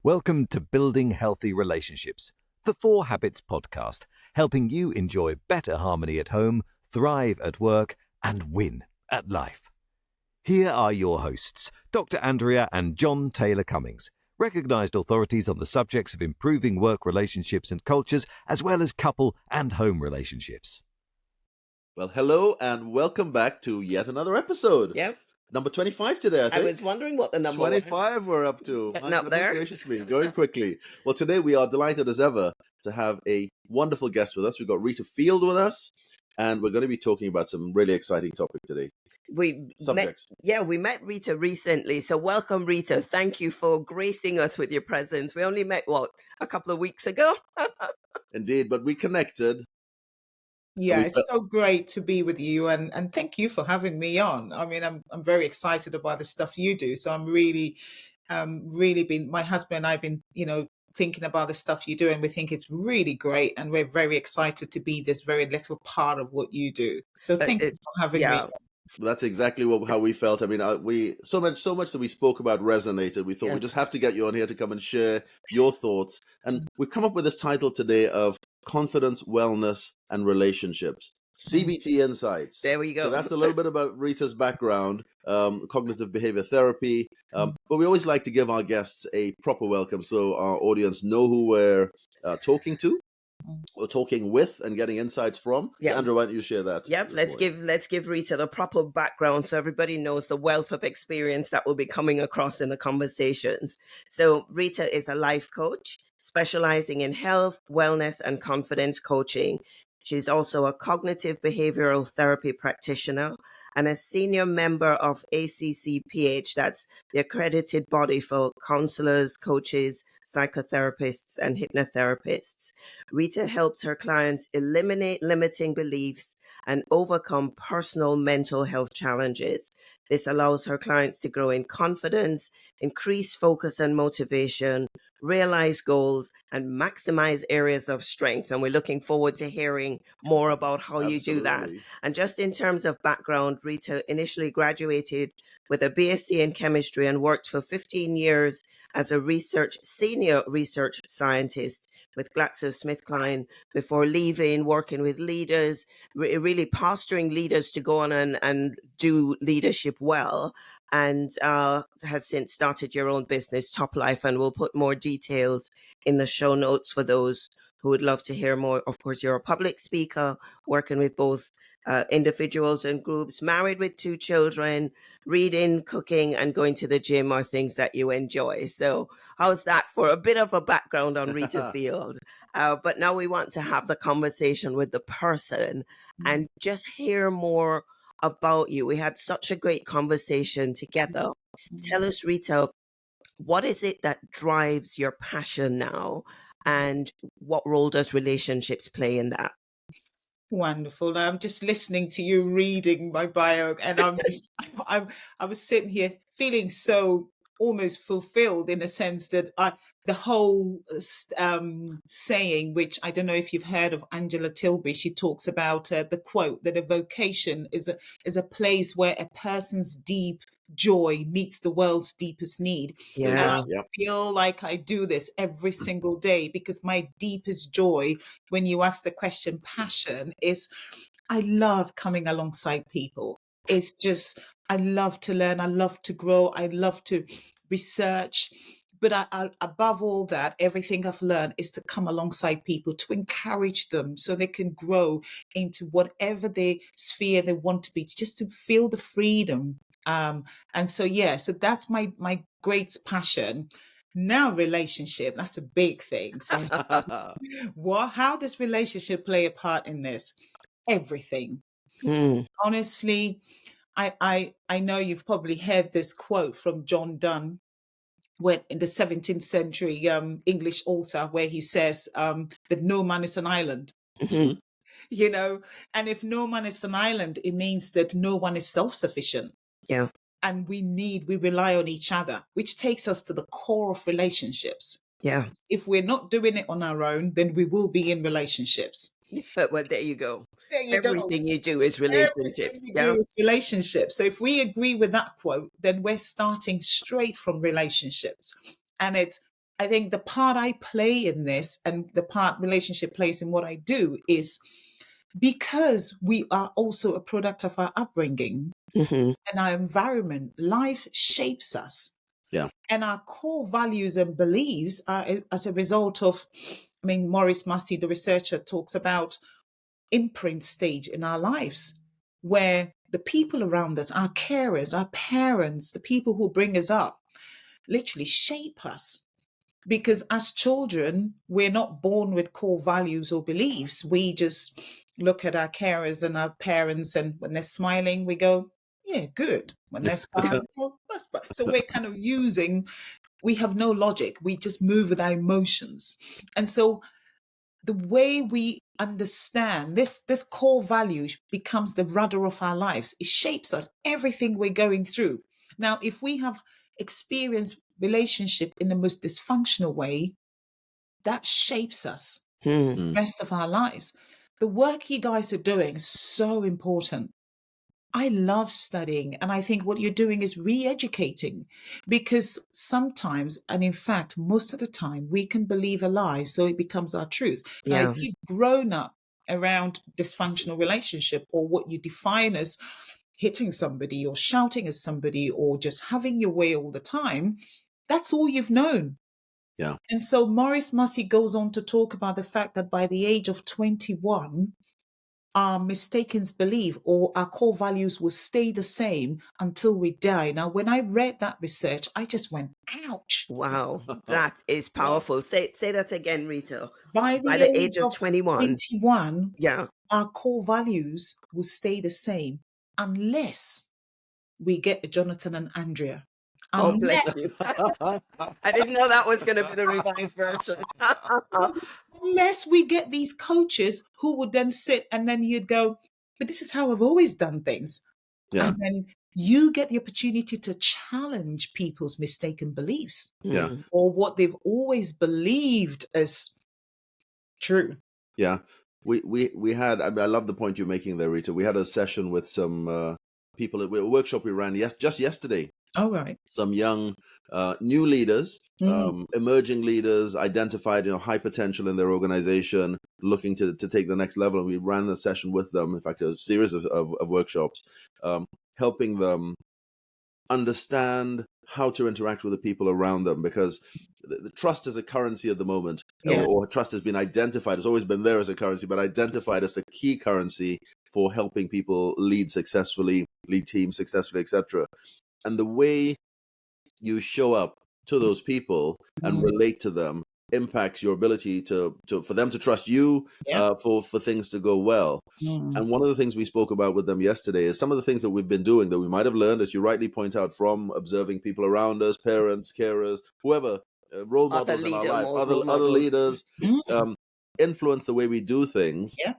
Welcome to Building Healthy Relationships, the 4 Habits podcast, helping you enjoy better harmony at home, thrive at work, and win at life. Here are your hosts, Dr. Andrea and Jon Taylor-Cummings, recognized authorities on the subjects of improving work relationships and cultures, as well as couple and home relationships. Well, hello and welcome back to yet another episode. Yep. Number 25 today, I think. I was wondering what the number 25 was. we're up to. Getting My up goodness there. gracious me, going quickly. Well, today we are delighted as ever to have a wonderful guest with us. We've got Rita Field with us, and we're going to be talking about some really exciting topic today. We met Rita recently. So welcome, Rita. Thank you for gracing us with your presence. We only met, a couple of weeks ago? Indeed, but we connected. Yeah, it's so great to be with you, and thank you for having me on. I mean, I'm very excited about the stuff you do. So I'm really been, my husband and I have been, thinking about the stuff you do, and we think it's really great, and we're very excited to be this very little part of what you do. So thank you for having me. That's exactly how we felt. I mean, we so much that we spoke about resonated. We thought we just have to get you on here to come and share your thoughts. And we've come up with this title today of Confidence, Wellness, and Relationships. CBT Insights. There we go. So that's a little bit about Rita's background, cognitive behavior therapy. But we always like to give our guests a proper welcome so our audience know who we're talking to. We're talking with and getting insights from. So Andrew, why don't you share that? Yep, let's give Rita the proper background so everybody knows the wealth of experience that will be coming across in the conversations. So Rita is a life coach specializing in health, wellness, and confidence coaching. She's also a cognitive behavioral therapy practitioner and a senior member of ACCPH, that's the accredited body for counselors, coaches, psychotherapists, and hypnotherapists. Rita helps her clients eliminate limiting beliefs and overcome personal mental health challenges. This allows her clients to grow in confidence, increase focus and motivation, realize goals, and maximize areas of strength. And we're looking forward to hearing more about how you do that. And just in terms of background, Rita initially graduated with a BSc in chemistry and worked for 15 years as a senior research scientist with GlaxoSmithKline before leaving, working with leaders, really posturing leaders to go on and do leadership well. And has since started your own business, Top Life, and we'll put more details in the show notes for those who would love to hear more. Of course, you're a public speaker, working with both individuals and groups, married with 2 children, reading, cooking, and going to the gym are things that you enjoy. So how's that for a bit of a background on Rita Field? But now we want to have the conversation with the person and just hear more about you. We had such a great conversation together. Tell us, Rita, what is it that drives your passion now, and what role does relationships play in that? Wonderful. I'm just listening to you reading my bio, and I was sitting here feeling so almost fulfilled, in a sense that the whole saying, which I don't know if you've heard of Angela Tilbury, she talks about the quote that a vocation is a place where a person's deep joy meets the world's deepest need. And I feel like I do this every single day, because my deepest joy, when you ask the question passion, is I love coming alongside people. It's just, I love to learn, I love to grow, I love to research. But I, above all that, everything I've learned is to come alongside people, to encourage them so they can grow into whatever sphere they want to be, just to feel the freedom. And so that's my great passion. Now, relationship, that's a big thing. So how does relationship play a part in this? Everything. Honestly, I know you've probably heard this quote from John Donne, in the 17th century English author, where he says that no man is an island. And if no man is an island, it means that no one is self-sufficient. Yeah. And we rely on each other, which takes us to the core of relationships. Yeah. If we're not doing it on our own, then we will be in relationships. Well, there you go. Everything you do is relationships. Relationships. So if we agree with that quote, then we're starting straight from relationships. And it's I think the part I play in this and the part relationship plays in what I do is because we are also a product of our upbringing Mm-hmm. and our environment, life shapes us. Yeah. And our core values and beliefs are as a result of, I mean, Maurice Massey, the researcher, talks about imprint stage in our lives where the people around us, our carers, our parents, the people who bring us up, literally shape us. Because as children, we're not born with core values or beliefs. We just look at our carers and our parents, and when they're smiling, we go, yeah, good. When they're sad, we go, that's bad. So we're kind of we have no logic. We just move with our emotions. And so the way we understand this core value becomes the rudder of our lives. It shapes us, everything we're going through. Now, if we have experienced relationship in the most dysfunctional way, that shapes us Mm. the rest of our lives. The work you guys are doing is so important. I love studying, and I think what you're doing is re-educating, because sometimes, and in fact, most of the time, we can believe a lie, so it becomes our truth. Now, if Yeah. you've grown up around dysfunctional relationship, or what you define as hitting somebody or shouting at somebody or just having your way all the time, that's all you've known. Yeah. And so Maurice Massey goes on to talk about the fact that by the age of 21, our mistaken belief or our core values will stay the same until we die. Now, when I read that research, I just went, ouch. Wow. That is Wow. powerful. Say that again, Rita. By By the the age age of of 21. 21, Yeah. our core values will stay the same unless we get Jonathan and Andrea. Oh, Unless, bless you. I didn't know that was going to be the revised version. unless we get these coaches who would then sit and then you'd go, but this is how I've always done things. Yeah. And then you get the opportunity to challenge people's mistaken beliefs Yeah. Mm. or what they've always believed as true. Yeah. We had, I mean, I love the point you're making there, Rita. We had a session with some people at a workshop we ran just yesterday. All right. Some young new leaders, emerging leaders, identified high potential in their organization, looking to take the next level. And we ran a session with them, in fact, a series of workshops, helping them understand how to interact with the people around them, because the trust is a currency at the moment, Yeah. or trust has been identified, it's always been there as a currency, but identified as the key currency for helping people lead successfully, lead teams successfully, etc. And the way you show up to those people and relate to them impacts your ability for them to trust you, Yeah. for things to go well. And one of the things we spoke about with them yesterday is some of the things that we've been doing that we might have learned, as you rightly point out, from observing people around us, parents, carers, whoever, role Other models in our leader, life, other role models. leaders, influence the way we do things. Yeah.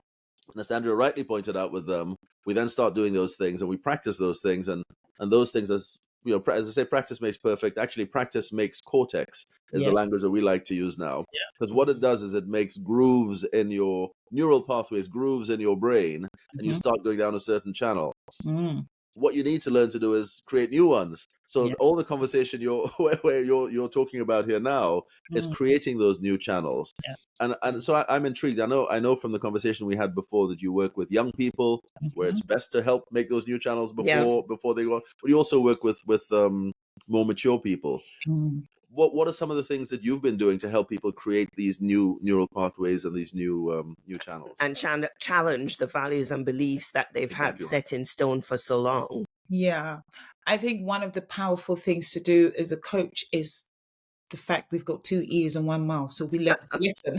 And as Andrea rightly pointed out with them, we then start doing those things and we practice those things, and those things, as as I say, practice makes perfect. Actually, practice makes cortex, is the language that we like to use now. Because what it does is it makes grooves in your neural pathways, grooves in your brain, and you start going down a certain channel. What you need to learn to do is create new ones. So all the conversation where you're talking about here now is creating those new channels. And so I'm intrigued. I know from the conversation we had before that you work with young people, where it's best to help make those new channels before they go on. But you also work with more mature people. What are some of the things that you've been doing to help people create these new neural pathways and these new channels? And challenge the values and beliefs that they've had set in stone for so long. Yeah. I think one of the powerful things to do as a coach is the fact we've got 2 ears and 1 mouth. So we learn to listen.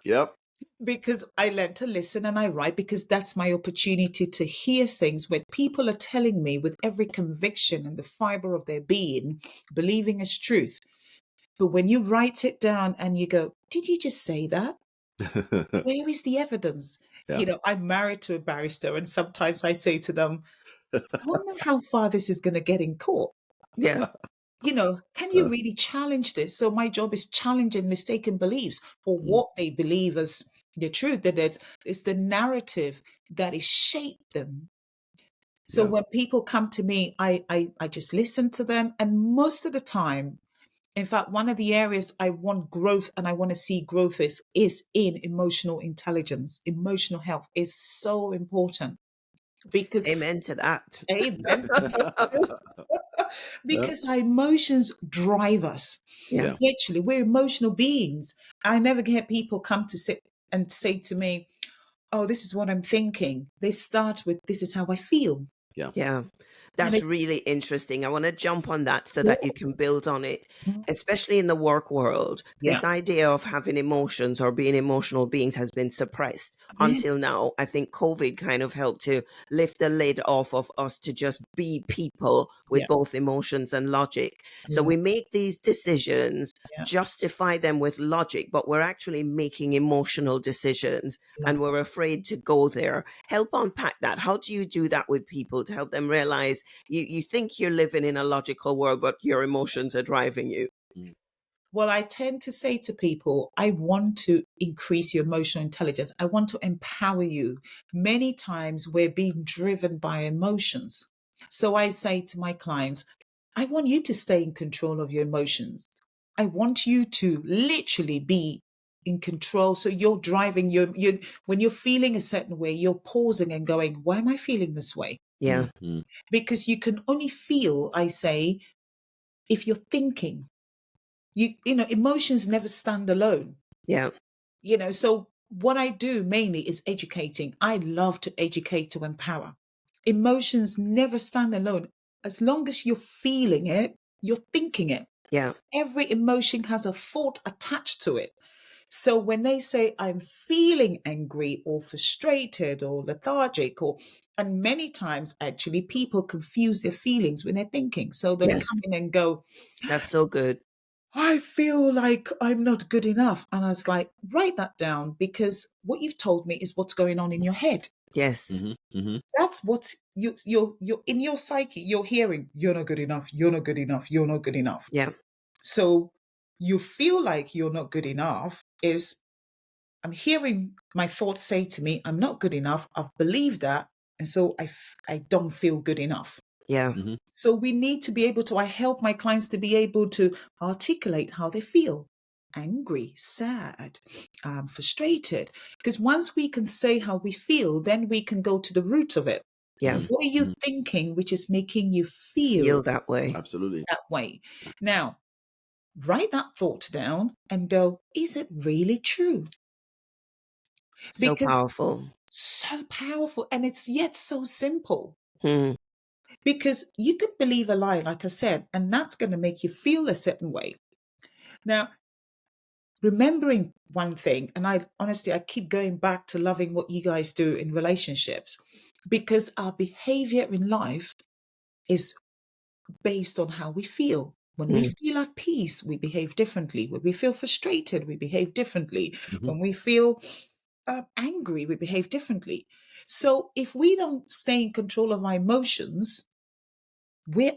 Yep. Because I learn to listen and I write, because that's my opportunity to hear things where people are telling me with every conviction and the fiber of their being, believing as truth. But when you write it down and you go, did you just say that? Where is the evidence? Yeah. I'm married to a barrister, and sometimes I say to them, I wonder how far this is going to get in court. Yeah. Can you really challenge this? So my job is challenging mistaken beliefs or what they believe as the truth, that it's the narrative that has shaped them. So when people come to me, I just listen to them. And most of the time, In fact, one of the areas I want growth and I want to see growth is in emotional intelligence. Emotional health is so important because, Amen to that. amen, Yeah. because our emotions drive us. Yeah. Literally, we're emotional beings. I never get people come to sit and say to me, oh, this is what I'm thinking. They start with, this is how I feel. Yeah. And That's really interesting. I want to jump on that so that you can build on it, Mhm. especially in the work world. Yeah. This idea of having emotions or being emotional beings has been suppressed Yes. until now. I think COVID kind of helped to lift the lid off of us to just be people with Yeah. both emotions and logic. So Yeah. we make these decisions, Yeah. justify them with logic, but we're actually making emotional decisions and Love we're afraid to go there. Help unpack that. How do you do that with people to help them realize you think you're living in a logical world, but your emotions are driving you? Well, I tend to say to people, I want to increase your emotional intelligence. I want to empower you. Many times we're being driven by emotions. So I say to my clients, I want you to stay in control of your emotions. I want you to literally be in control. So you're driving you when you're feeling a certain way, you're pausing and going, why am I feeling this way? Yeah. Because you can only feel, I say, if you're thinking. You know, emotions never stand alone. Yeah. So what I do mainly is educating. I love to educate, to empower. Emotions never stand alone. As long as you're feeling it, you're thinking it. Yeah. Every emotion has a thought attached to it. So when they say I'm feeling angry or frustrated or lethargic, and many times actually people confuse their feelings when they're thinking. So they'll Yes. come in and go, That's so good. I feel like I'm not good enough. And I was like, write that down, because what you've told me is what's going on in your head. Yes. That's what you're in your psyche, you're hearing, you're not good enough, you're not good enough, you're not good enough. Yeah. So you feel like you're not good enough is, I'm hearing my thoughts say to me, I'm not good enough. I've believed that. And so I don't feel good enough. Yeah. So we need to be able to, I help my clients to be able to articulate how they feel: angry, sad, frustrated. Because once we can say how we feel, then we can go to the root of it. Yeah. What are you thinking which is making you Feel feel that way. Absolutely. that way? Now, write that thought down and go, is it really true? So Because powerful. so powerful, and it's yet so simple. Hmm. Because you could believe a lie, like I said, and that's going to make you feel a certain way. Now, remembering one thing, and I honestly, I keep going back to loving what you guys do in relationships, because our behavior in life is based on how we feel. When we feel at peace, we behave differently. When we feel frustrated, we behave differently. When we feel angry, we behave differently. So if we don't stay in control of our emotions,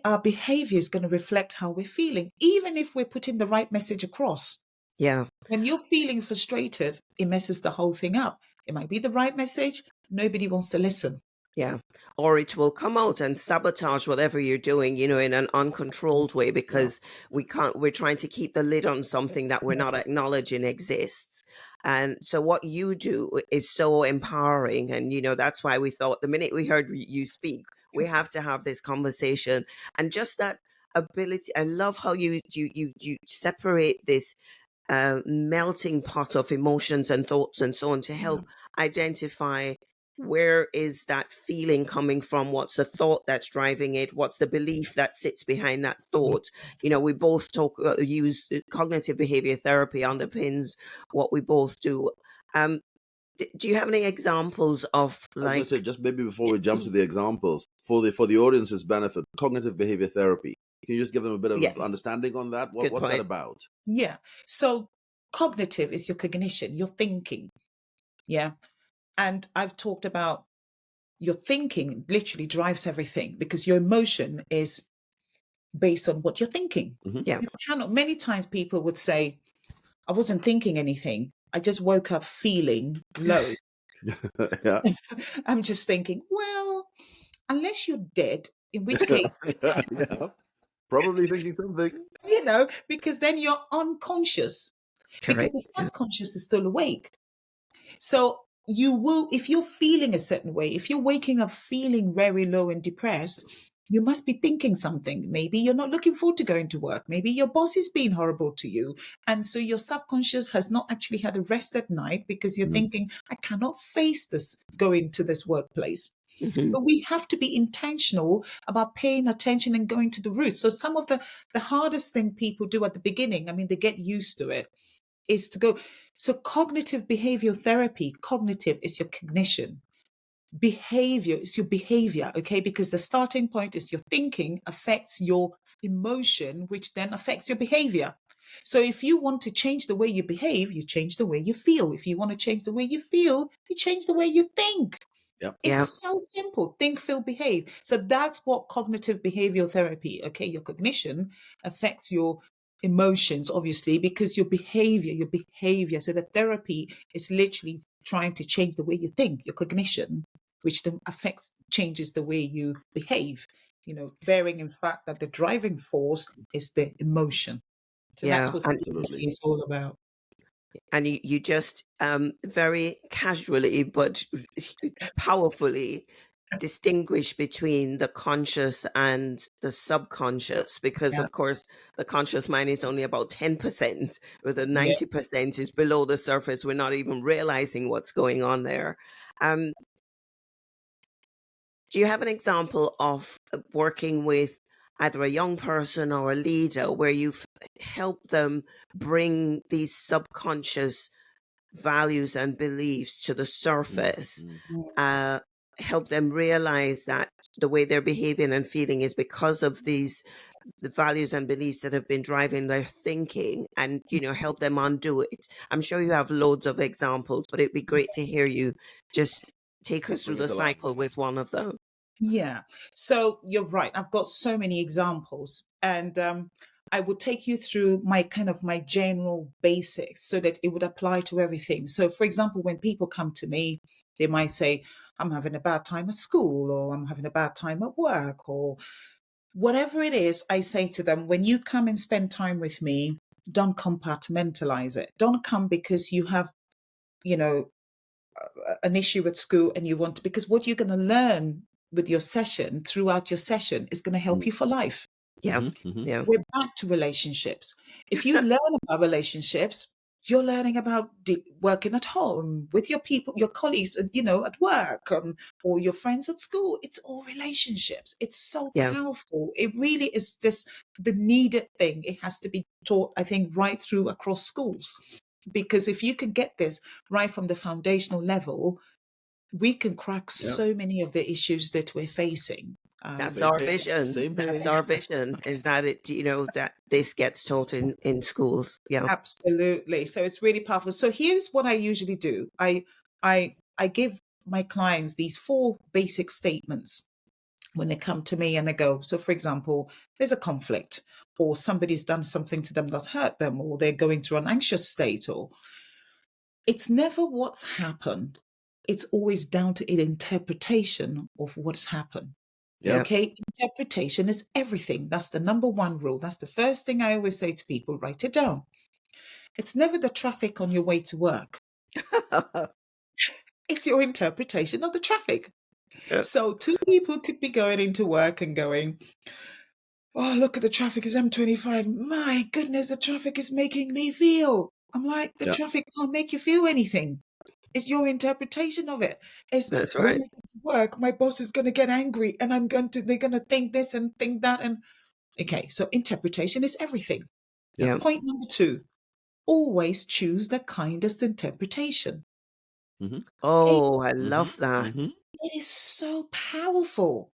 our behavior is going to reflect how we're feeling, even if we're putting the right message across. Yeah. When you're feeling frustrated, it messes the whole thing up. It might be the right message. Nobody wants to listen. Yeah. Or it will come out and sabotage whatever you're doing, in an uncontrolled way because we're trying to keep the lid on something that we're not acknowledging exists. And so what you do is so empowering. And, that's why we thought the minute we heard you speak, we have to have this conversation. And just that ability, I love how you separate this melting pot of emotions and thoughts and so on to help identify where is that feeling coming from, what's the thought that's driving it, what's the belief that sits behind that thought. We both use cognitive behavior therapy underpins what we both do. Do you have any examples of I was going like to say, just maybe before we jump to the examples, for the audience's benefit, cognitive behavior therapy. Can you just give them a bit of understanding on that? Good What's point. that about? Yeah. So cognitive is your cognition, your thinking. Yeah. And I've talked about your thinking literally drives everything, because your emotion is based on what you're thinking. Yeah. You cannot, many times people would say, I wasn't thinking anything. I just woke up feeling low. Yeah. I'm just thinking, well, unless you're dead, in which case, Yeah. probably thinking something. Because then you're unconscious, because Correct. the subconscious is still awake. So you will, if you're feeling a certain way, if you're waking up feeling very low and depressed, you must be thinking something. Maybe you're not looking forward to going to work. Maybe your boss is being horrible to you. And so your subconscious has not actually had a rest at night because you're thinking, I cannot face this going to this workplace. Mhm. But we have to be intentional about paying attention and going to the roots. So some of the hardest thing people do at the beginning, I mean, they get used to it, is to go. So cognitive behavioral therapy, cognitive is your cognition. Behavior is your behavior, okay? Because the starting point is your thinking affects your emotion, which then affects your behavior. So if you want to change the way you behave, you change the way you feel. If you want to change the way you feel, you change the way you think. Yep. It's so simple. Think, feel, behave. So that's what cognitive behavioral therapy, okay? Your cognition affects your emotions, obviously, because your behavior. So the therapy is literally trying to change the way you think, your cognition, which then changes the way you behave, bearing in fact that the driving force is the emotion. So that's what Absolutely. it's all about. And you just very casually but powerfully distinguish between the conscious and the subconscious, because of course the conscious mind is only about 10%, or the 90% is below the surface. We're not even realizing what's going on there. Do you have an example of working with either a young person or a leader where you've helped them bring these subconscious values and beliefs to the surface, help them realize that the way they're behaving and feeling is because of the values and beliefs that have been driving their thinking, and help them undo it? I'm sure you have loads of examples, but it'd be great to hear you just take us through the cycle with one of them. Yeah. So you're right. I've got so many examples, and I would take you through my general basics so that it would apply to everything. So for example, when people come to me, they might say, I'm having a bad time at school, or I'm having a bad time at work, or whatever it is. I say to them, when you come and spend time with me, don't compartmentalize it. Don't come because you have, an issue at school and you want to, because what you're going to learn with your session, throughout your session, is going to help you for life. Yeah. We're back to relationships. If you learn about relationships, you're learning about working at home with your people, your colleagues, at work, or your friends at school. It's all relationships. It's so powerful. It really is just the needed thing. It has to be taught, I think, right through across schools. Because if you can get this right from the foundational level, we can crack so many of the issues that we're facing. That's our vision. That's our vision, is that that this gets taught in schools. Yeah, absolutely. So it's really powerful. So here's what I usually do. I give my clients these 4 basic statements when they come to me and they go. So for example, there's a conflict, or somebody's done something to them that's hurt them, or they're going through an anxious state, or it's never what's happened. It's always down to an interpretation of what's happened. Okay, interpretation is everything. That's the number 1 rule. That's the first thing I always say to people, write it down. It's never the traffic on your way to work. It's your interpretation of the traffic. So 2 people could be going into work and going, oh, look at the traffic, is M25. My goodness, the traffic is making me feel. I'm like, the traffic can't make you feel anything. It's your interpretation of it. It's That's when right. I go to work, my boss is going to get angry, and they're going to think this and think that. And okay, so interpretation is everything. Yeah. Point number 2, always choose the kindest interpretation. Oh, I love that. It is so powerful.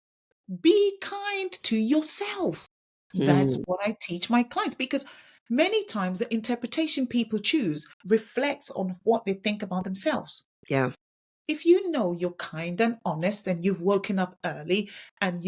Be kind to yourself. That's what I teach my clients, because many times the interpretation people choose reflects on what they think about themselves. Yeah. If you know you're kind and honest and you've woken up early, and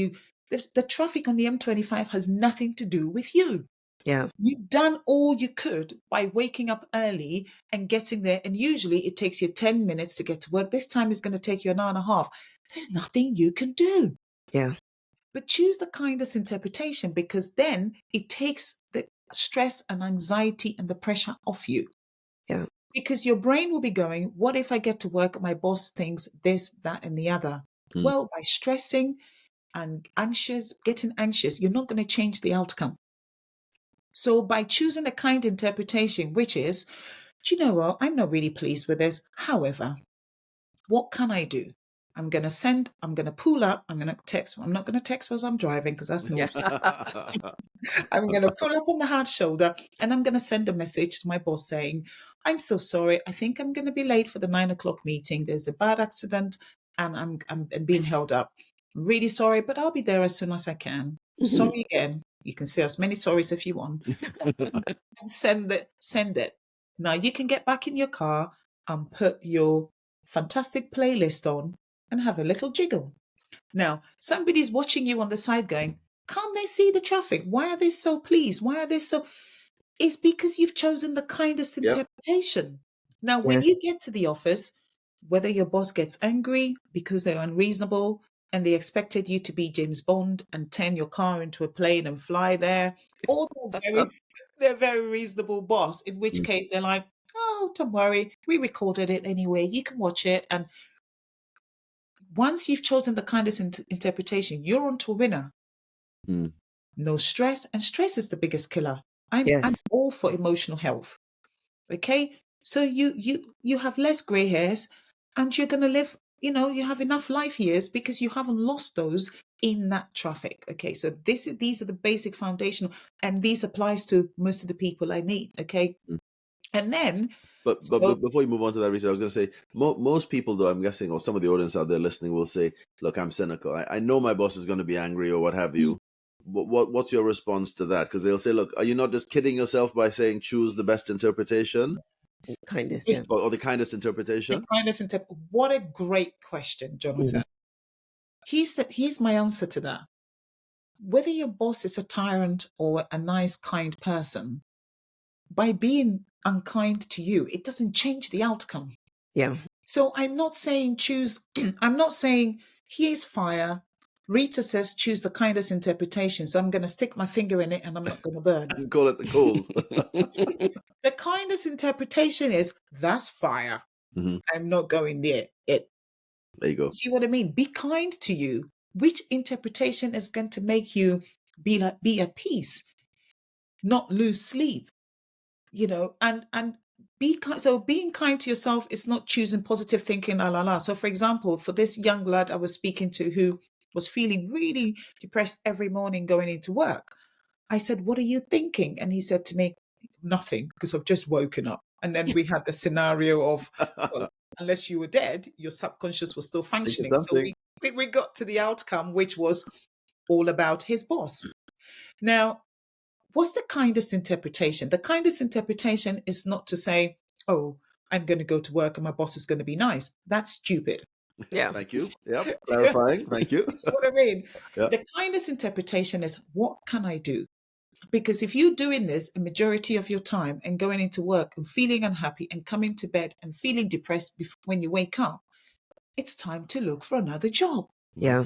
the traffic on the M25 has nothing to do with you. Yeah. You've done all you could by waking up early and getting there. And usually it takes you 10 minutes to get to work. This time is going to take you an hour and a half. There's nothing you can do. Yeah. But choose the kindest interpretation, because then it takes the stress and anxiety and the pressure off you. Yeah. Because your brain will be going, what if I get to work and my boss thinks this, that, and the other? Well, by stressing and getting anxious, you're not going to change the outcome. So by choosing a kind interpretation, which is, do you know what? I'm not really pleased with this. However, what can I do? I'm going to pull up, I'm going to text. I'm not going to text while I'm driving, because that's no. I'm going to pull up on the hard shoulder, and I'm going to send a message to my boss saying, I'm so sorry. I think I'm going to be late for the 9 o'clock meeting. There's a bad accident and I'm being held up. I'm really sorry, but I'll be there as soon as I can. Sorry again. You can say as many sorries if you want. And send it. Now you can get back in your car and put your fantastic playlist on and have a little jiggle. Now, somebody's watching you on the side going, can't they see the traffic? Why are they so pleased? Why are they so... It's because you've chosen the kindest interpretation. Now, when you get to the office, whether your boss gets angry because they're unreasonable and they expected you to be James Bond and turn your car into a plane and fly there, or they're very reasonable boss, in which case they're like, oh, don't worry, we recorded it anyway, you can watch it. And once you've chosen the kindest interpretation, you're on to a winner. No stress, and stress is the biggest killer. I'm all for emotional health. Okay, so you have less grey hairs, and you're going to live. You have enough life years because you haven't lost those in that traffic. Okay, so these are the basic foundational, and these applies to most of the people I meet. Okay, and then. But before you move on to that, Rita, I was going to say, most people, though, I'm guessing, or some of the audience out there listening will say, look, I'm cynical. I know my boss is going to be angry or what have you. What's your response to that? Because they'll say, look, are you not just kidding yourself by saying choose the best interpretation? Kindest, yeah. Or the kindest interpretation? What a great question, Jonathan. Here's my answer to that. Whether your boss is a tyrant or a nice, kind person, by being unkind to you, it doesn't change the outcome. Yeah. So I'm not saying choose, I'm not saying here's fire. Rita says choose the kindest interpretation. So I'm going to stick my finger in it and I'm not going to burn. And call it the cold. The kindest interpretation is that's fire. I'm not going near it. There you go. See what I mean? Be kind to you. Which interpretation is going to make you be at peace, not lose sleep? And be kind. So being kind to yourself is not choosing positive thinking, So for example, for this young lad I was speaking to who was feeling really depressed every morning going into work, I said, what are you thinking? And he said to me, nothing, because I've just woken up. And then we had the scenario of, well, unless you were dead, your subconscious was still functioning. So we got to the outcome, which was all about his boss. Now, what's the kindest interpretation? The kindest interpretation is not to say, oh, I'm going to go to work and my boss is going to be nice. That's stupid. Yeah. Thank you. Yep. Clarifying. Thank you. That's what I mean. Yep. The kindest interpretation is, what can I do? Because if you're doing this a majority of your time and going into work and feeling unhappy and coming to bed and feeling depressed when you wake up, it's time to look for another job. Yeah.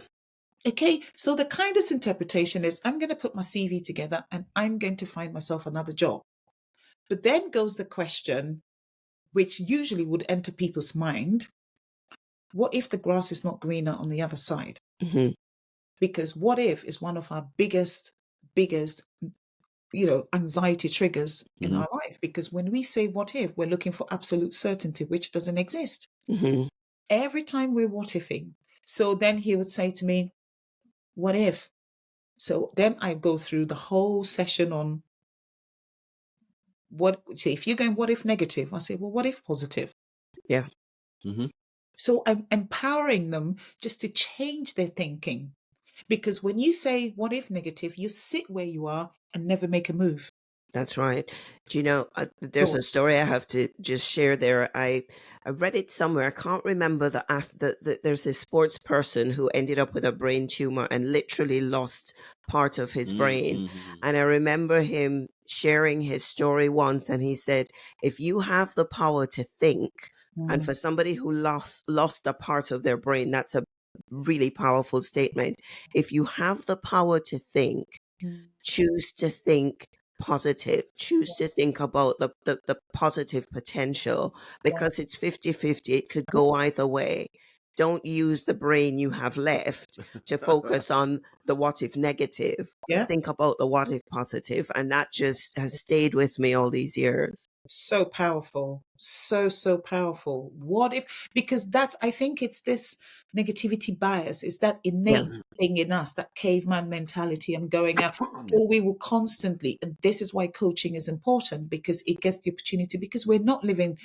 Okay, so the kindest interpretation is, I'm going to put my CV together and I'm going to find myself another job. But then goes the question, which usually would enter people's mind, what if the grass is not greener on the other side? Because what if is one of our biggest, anxiety triggers in our life. Because when we say what if, we're looking for absolute certainty, which doesn't exist. Every time we're what ifing. So then he would say to me, what if? So then I go through the whole session on if you're going, what if negative? I say, well, what if positive? Yeah. So I'm empowering them just to change their thinking. Because when you say, what if negative, you sit where you are and never make a move. That's right. Do you know, there's a story I have to just share there. I read it somewhere. I can't remember there's a sports person who ended up with a brain tumor and literally lost part of his brain. And I remember him sharing his story once, and he said, if you have the power to think, and for somebody who lost a part of their brain, that's a really powerful statement. If you have the power to think, choose to think positive, choose to think about the positive potential, because it's 50-50. It could go either way. Don't use the brain you have left to focus on the what if negative. Yeah. Think about the what if positive. And that just has stayed with me all these years. So powerful. So powerful. What if, because that's, I think it's this negativity bias, is that innate thing in us, that caveman mentality. I'm going out, or we will constantly, and this is why coaching is important, because it gets the opportunity, because we're not living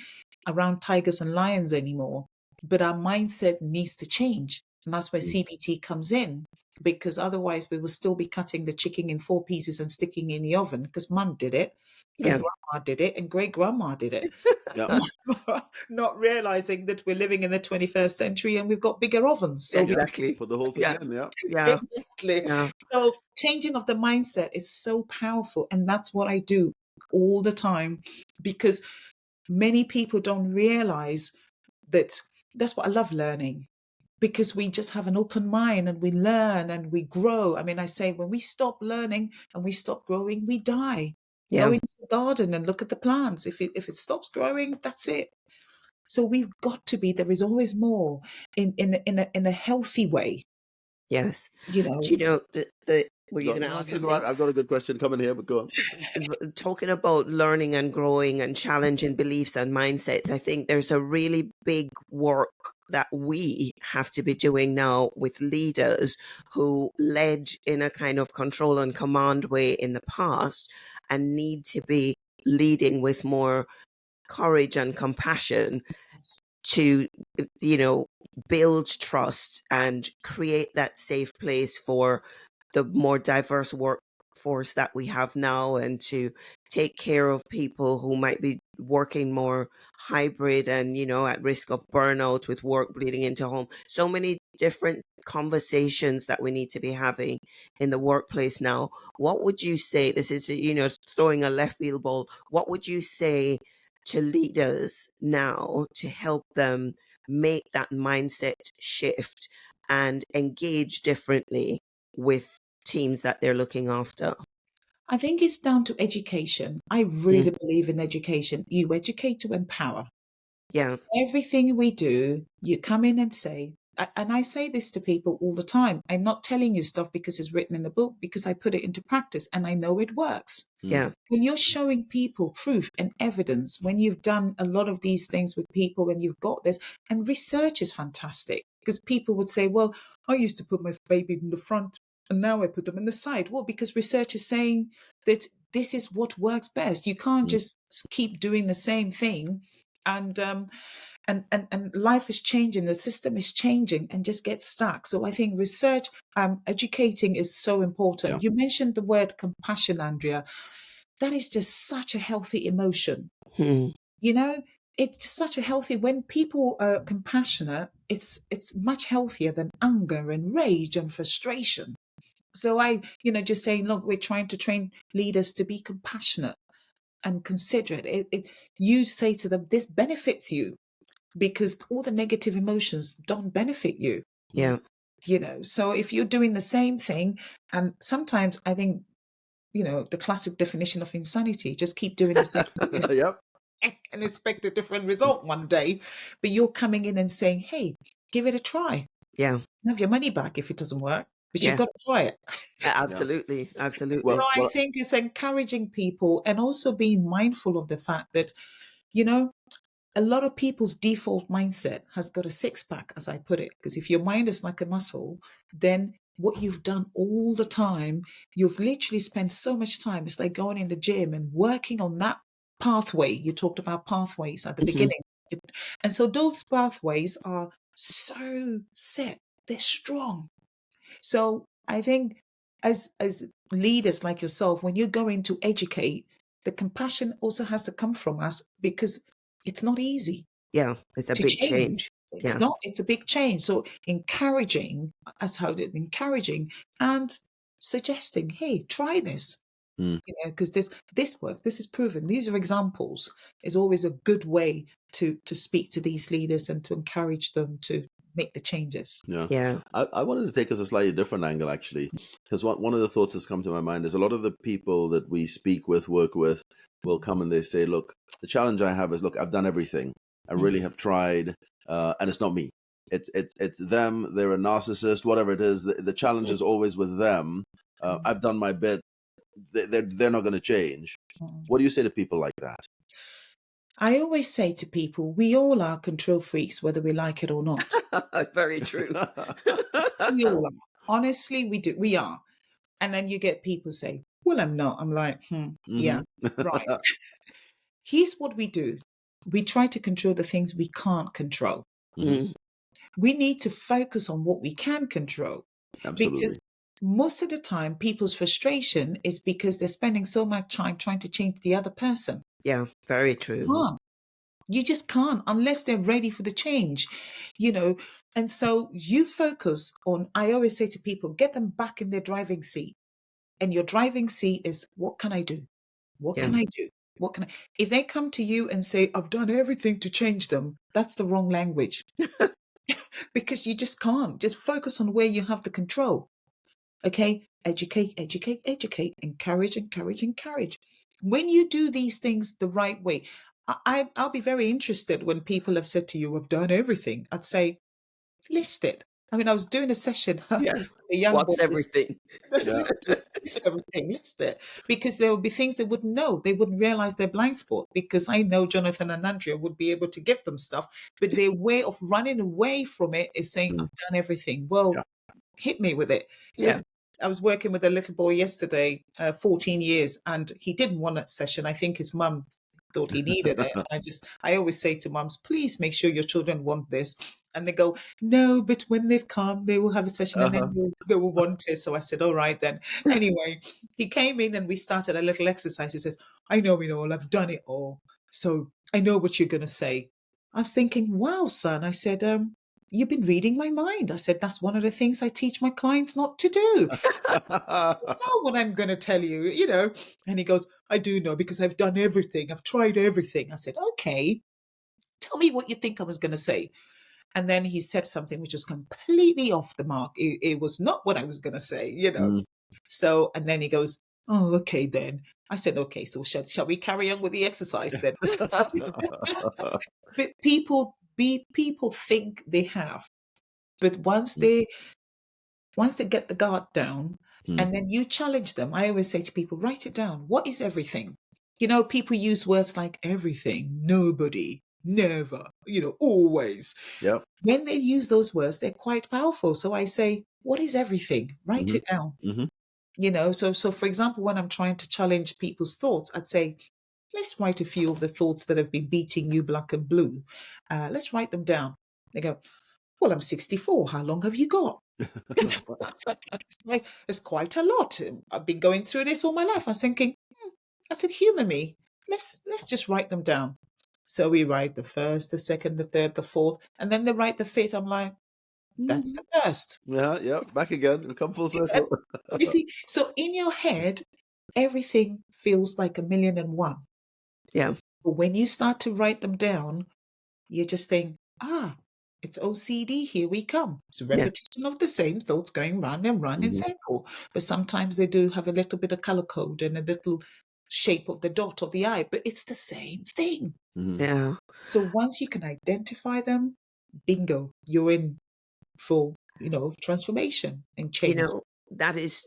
around tigers and lions anymore, but our mindset needs to change. And that's where CBT comes in, because otherwise we will still be cutting the chicken in 4 pieces and sticking in the oven, because mum did it, and grandma did it, and great grandma did it. Not realizing that we're living in the 21st century and we've got bigger ovens. So Exactly. Put the whole thing in, exactly. Yeah. So changing of the mindset is so powerful. And that's what I do all the time, because many people don't realize that. That's what I love learning, because we just have an open mind and we learn and we grow. I mean, I say when we stop learning and we stop growing, we die. Go into the garden and look at the plants. If it stops growing, that's it. So we've got to be. There is always more in a healthy way. Yes. You know. Do you know were you going to ask something? I've got a good question coming here, but go on. Talking about learning and growing and challenging beliefs and mindsets, I think there's a really big work that we have to be doing now with leaders who led in a kind of control and command way in the past, and need to be leading with more courage and compassion to, build trust and create that safe place for the more diverse workforce that we have now, and to take care of people who might be working more hybrid and, at risk of burnout with work bleeding into home. So many different conversations that we need to be having in the workplace now. What would you say, this is, throwing a left field ball, what would you say to leaders now to help them make that mindset shift and engage differently with teams that they're looking after? I think it's down to education. I really believe in education. You educate to empower. Yeah. Everything we do, you come in and say, and I say this to people all the time, I'm not telling you stuff because it's written in the book, because I put it into practice and I know it works. Yeah. When you're showing people proof and evidence, when you've done a lot of these things with people, when you've got this, and research is fantastic, because people would say, well, I used to put my baby in the front and now I put them in the side. Well, because research is saying that this is what works best. You can't just keep doing the same thing. And life is changing, the system is changing, and just get stuck. So I think research, educating is so important. Yeah. You mentioned the word compassion, Andrea. That is just such a healthy emotion. It's just such a healthy, when people are compassionate, it's much healthier than anger and rage and frustration. So I, just saying, look, we're trying to train leaders to be compassionate and considerate. You say to them, this benefits you, because all the negative emotions don't benefit you. Yeah. So if you're doing the same thing, and sometimes I think, the classic definition of insanity, just keep doing the same thing Yep. and expect a different result one day. But you're coming in and saying, hey, give it a try. Yeah. Have your money back if it doesn't work, but you've got to try it. Absolutely. Absolutely. Well, So I think it's encouraging people, and also being mindful of the fact that, a lot of people's default mindset has got a six-pack, as I put it, because if your mind is like a muscle, then what you've done all the time, you've literally spent so much time. It's like going in the gym and working on that pathway. You talked about pathways at the beginning. And so those pathways are so set, they're strong. So I think as leaders like yourself, when you're going to educate, the compassion also has to come from us, because it's not easy. Yeah, it's a to big change. It's not, it's a big change. So encouraging and suggesting, hey, try this. Because this works, this is proven, these are examples, is always a good way to speak to these leaders and to encourage them to make the changes. Yeah. I wanted to take us a slightly different angle, actually, because one of the thoughts that's come to my mind is a lot of the people that we speak with, work with, will come and they say, look, the challenge I have is, look, I've done everything. I really have tried, and it's not me. It's them. They're a narcissist, whatever it is. The challenge is always with them. I've done my bit. They're not going to change. What do you say to people like that? I always say to people, we all are control freaks, whether we like it or not. Very true. We all are. Honestly, we do. We are. And then you get people say, well, I'm not. I'm like, yeah, right. Here's what we do. We try to control the things we can't control. We need to focus on what we can control. Absolutely. Because most of the time, people's frustration is because they're spending so much time trying to change the other person. Yeah, very true. You just can't unless they're ready for the change, And so you focus on, I always say to people, get them back in their driving seat. And your driving seat is, what can I do? What can I do? What can I? If they come to you and say, I've done everything to change them, that's the wrong language. Because you just can't. Just focus on where you have the control. Okay? Educate, educate, educate. Encourage, encourage, encourage. When you do these things the right way, I'll be very interested when people have said to you, I've done everything. I'd say, list it. I mean, I was doing a session. Yeah. A young What's boy, everything? list everything, list it. Because there will be things they wouldn't know. They wouldn't realize their blind spot. Because I know Jonathan and Andrea would be able to give them stuff. But their way of running away from it is saying, I've done everything. Well, hit me with it. So I was working with a little boy yesterday, 14 years, and he didn't want a session. I think his mum thought he needed it. I always say to mums, please make sure your children want this. And they go, no, but when they've come, they will have a session and then they will want it. So I said, all right then. Anyway, he came in and we started a little exercise. He says, I know it all. I've done it all. So I know what you're going to say. I was thinking, wow, son. I said, you've been reading my mind. I said, that's one of the things I teach my clients not to do. I know what I'm going to tell you, And he goes, I do know because I've done everything. I've tried everything. I said, okay, tell me what you think I was going to say. And then he said something which was completely off the mark. It was not what I was going to say, So, and then he goes, oh, okay, then. I said, okay, so shall we carry on with the exercise then? But people think they have. But once they get the guard down and then you challenge them, I always say to people, write it down. What is everything? People use words like everything, nobody, never, always. Yep. When they use those words, they're quite powerful. So I say, what is everything? Write it down. So for example, when I'm trying to challenge people's thoughts, I'd say, let's write a few of the thoughts that have been beating you black and blue. Let's write them down. They go, well, I'm 64. How long have you got? It's quite a lot. I've been going through this all my life. I was thinking, I said, humor me. Let's just write them down. So we write the first, the second, the third, the fourth, and then they write the fifth. I'm like, that's the first. Yeah. Back again. We come full circle. You see, so in your head, everything feels like 1,000,001. Yeah. But when you start to write them down, you just think, it's OCD, here we come. It's a repetition of the same thoughts going round and round in circle. But sometimes they do have a little bit of color code and a little shape of the dot of the eye, but it's the same thing. Yeah. So once you can identify them, bingo, you're in for, transformation and change. That is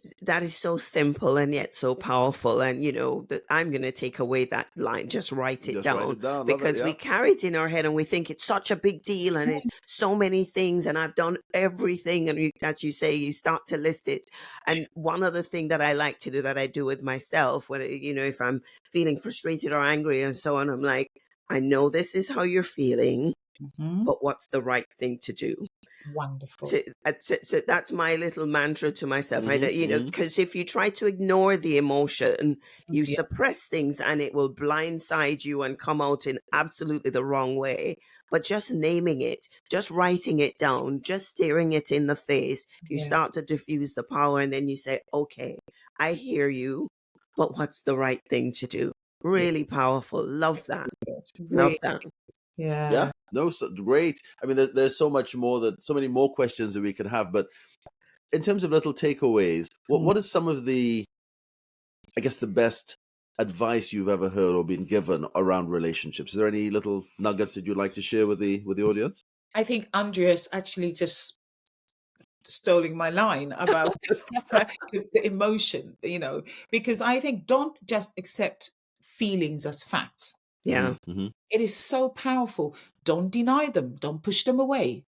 so simple and yet so powerful. And that I'm going to take away that line. Just write it down. Because we carry it in our head and we think it's such a big deal and it's so many things and I've done everything. And as you say, you start to list it. And one other thing that I like to do, that I do with myself, when if I'm feeling frustrated or angry and so on, I'm like, I know this is how you're feeling, but what's the right thing to do? Wonderful. So that's my little mantra to myself. Because if you try to ignore the emotion, you suppress things and it will blindside you and come out in absolutely the wrong way. But just naming it, just writing it down, just staring it in the face, you start to diffuse the power, and then you say, okay, I hear you, but what's the right thing to do? Really powerful. Love that. Love that. Yeah, no, so great. I mean, there's so much more so many more questions that we could have, but in terms of little takeaways, what is some of the, I guess, the best advice you've ever heard or been given around relationships? Is there any little nuggets that you'd like to share with the audience? I think Andrea's actually just stoling my line about the emotion, because I think don't just accept feelings as facts. Yeah. Mm-hmm. It is so powerful. Don't deny them. Don't push them away.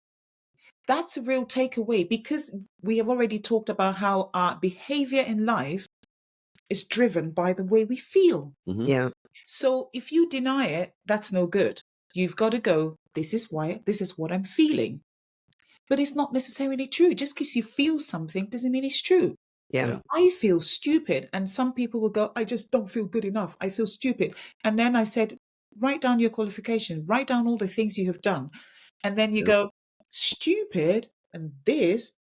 That's a real takeaway, because we have already talked about how our behavior in life is driven by the way we feel. Mm-hmm. Yeah. So if you deny it, that's no good. You've got to go, this is what I'm feeling. But it's not necessarily true. Just because you feel something doesn't mean it's true. Yeah. I feel stupid. And some people will go, I just don't feel good enough. I feel stupid. And then I said, write down your qualification, write down all the things you have done. And then you go, stupid and this,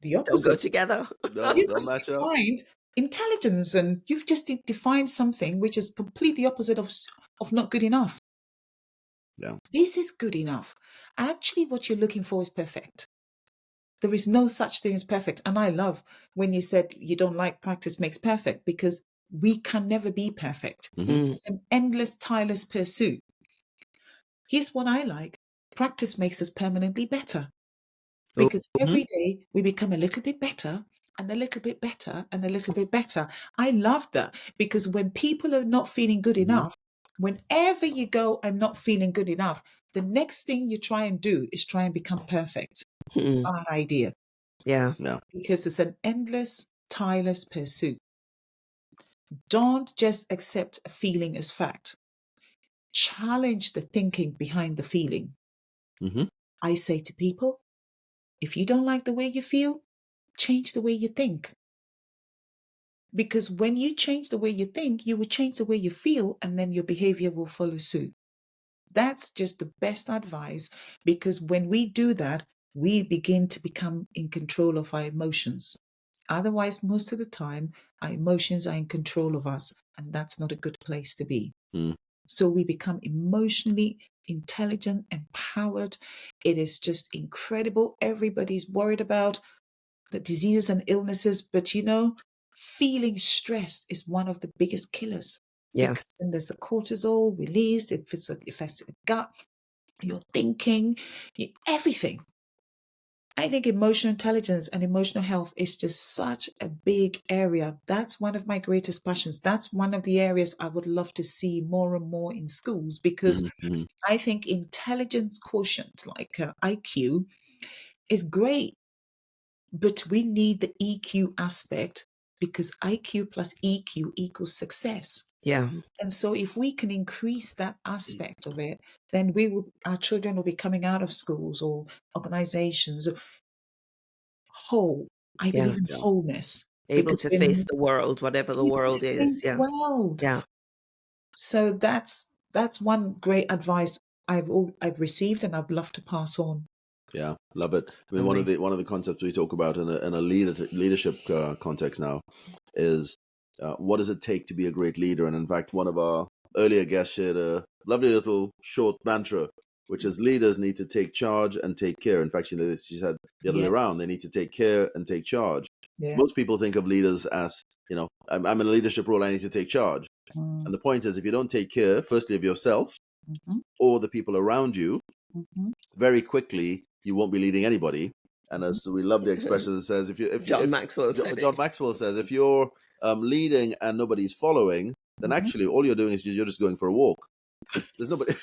the Don't opposite. go together. You Don't just match up. defined intelligence, and you've just defined something which is completely opposite of not good enough. Yeah. This is good enough. Actually, what you're looking for is perfect. There is no such thing as perfect. And I love when you said you don't like practice makes perfect, because we can never be perfect. Mm-hmm. It's an endless, tireless pursuit. Here's what I like. Practice makes us permanently better, because every day we become a little bit better and a little bit better and a little bit better. I love that, because when people are not feeling good enough, whenever you go, I'm not feeling good enough, the next thing you try and do is try and become perfect. Bad idea. Yeah. Because it's an endless, tireless pursuit. Don't just accept a feeling as fact. Challenge the thinking behind the feeling. Mm-hmm. I say to people, if you don't like the way you feel, change the way you think. Because when you change the way you think, you will change the way you feel, and then your behavior will follow suit. That's just the best advice, because when we do that, we begin to become in control of our emotions. Otherwise, most of the time, our emotions are in control of us, and that's not a good place to be. So we become emotionally intelligent, empowered. It is just incredible. Everybody's worried about the diseases and illnesses, but feeling stressed is one of the biggest killers. Yeah. Because then there's the cortisol released. It affects the gut, your thinking, everything. I think emotional intelligence and emotional health is just such a big area. That's one of my greatest passions. That's one of the areas I would love to see more and more in schools, because I think intelligence quotient, like IQ, is great. But we need the EQ aspect, because IQ plus EQ equals success. Yeah. And so if we can increase that aspect of it, then our children will be coming out of schools or organizations whole. I believe in wholeness. Able to face the world, whatever the world is. Yeah. World. Yeah. So that's one great advice I've received, and I'd love to pass on. Yeah, love it. I mean, one of the concepts we talk about in a leadership context now is what does it take to be a great leader? And in fact, one of our earlier guests shared a lovely little short mantra, which is leaders need to take charge and take care. In fact, she said the other way around. They need to take care and take charge. Yeah. Most people think of leaders as, I'm in a leadership role, I need to take charge. And the point is, if you don't take care, firstly, of yourself or the people around you, very quickly, you won't be leading anybody. And as we love the expression that says, John Maxwell says, if you're leading and nobody's following, then actually all you're doing is you're just going for a walk. There's nobody,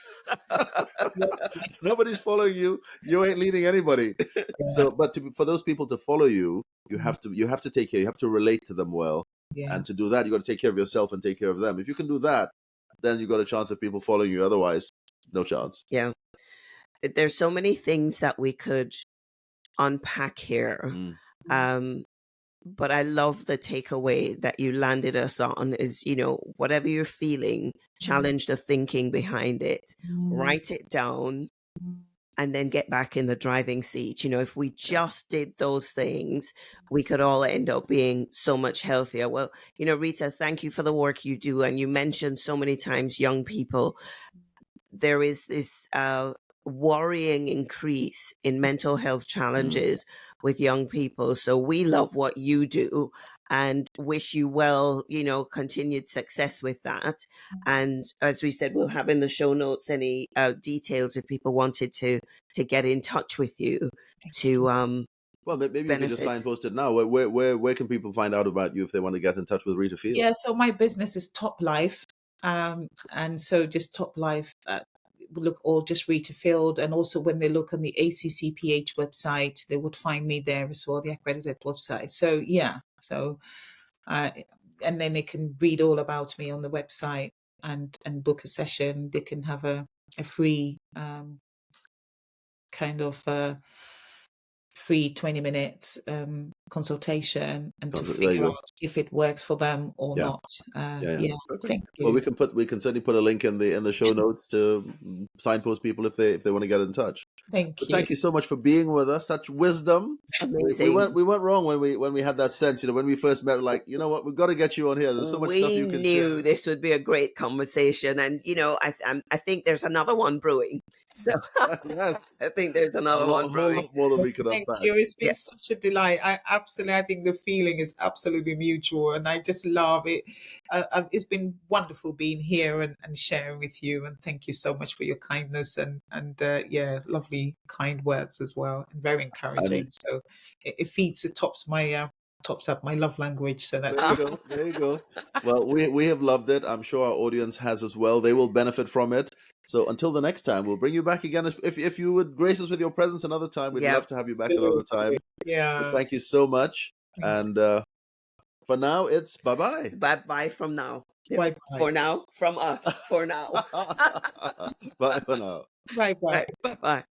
nobody's following you. You ain't leading anybody. So, but for those people to follow you, you have to take care. You have to relate to them well, and to do that, you got to take care of yourself and take care of them. If you can do that, then you got a chance of people following you. Otherwise, no chance. Yeah. There's so many things that we could unpack here. But I love the takeaway that you landed us on is, whatever you're feeling, challenge the thinking behind it, write it down, and then get back in the driving seat. If we just did those things, we could all end up being so much healthier. Well, Rita, thank you for the work you do. And you mentioned so many times young people. there is this worrying increase in mental health challenges with young people. So we love what you do and wish you well, continued success with that. And as we said, we'll have in the show notes any details if people wanted to get in touch with you to well, maybe you can just signpost it now. Where can people find out about you if they want to get in touch with Rita Field? Yeah, so my business is Top Life. And so just Top Life, look, or just Rita Field. And also when they look on the ACCPH website, they would find me there as well, the accredited website. So yeah, and then they can read all about me on the website and book a session. They can have a free free 20 minutes consultation and to figure out if it works for them or not. Thank you. Well, we can certainly put a link in the show notes to signpost people if they want to get in touch. Thank you. Thank you so much for being with us. Such wisdom. Amazing. We went wrong when we had that sense. When we first met, like, you know what, we've got to get you on here. There's so much stuff you can share. We knew this would be a great conversation, and I think there's another one brewing. So yes, I think there's another one brewing. More than we could Thank unpack. you. It's been such a delight. I think the feeling is absolutely mutual, and I just love it. It's been wonderful being here and sharing with you, and thank you so much for your kindness and lovely kind words as well, and very encouraging. So it feeds, it tops up my love language. So that's there you go. Well, we have loved it. I'm sure our audience has as well. They will benefit from it. So until the next time, we'll bring you back again. If you would grace us with your presence another time, we'd love to have you back another time. Yeah. So thank you so much. And for now, it's bye-bye. Bye-bye from now. Bye-bye. For now, from us. For now. Bye for now. Bye-bye. Bye-bye.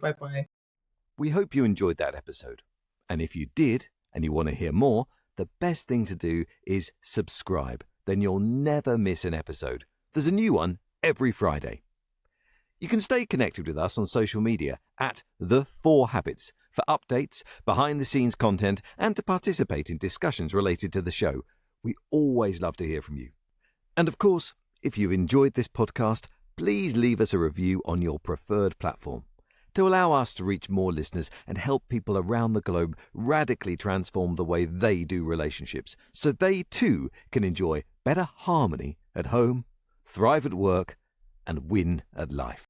Bye-bye. We hope you enjoyed that episode. And if you did, and you want to hear more, the best thing to do is subscribe. Then you'll never miss an episode. There's a new one every Friday. You can stay connected with us on social media at The 4 Habits for updates, behind-the-scenes content, and to participate in discussions related to the show. We always love to hear from you. And of course, if you've enjoyed this podcast, please leave us a review on your preferred platform to allow us to reach more listeners and help people around the globe radically transform the way they do relationships so they too can enjoy better harmony at home, thrive at work, and win at life.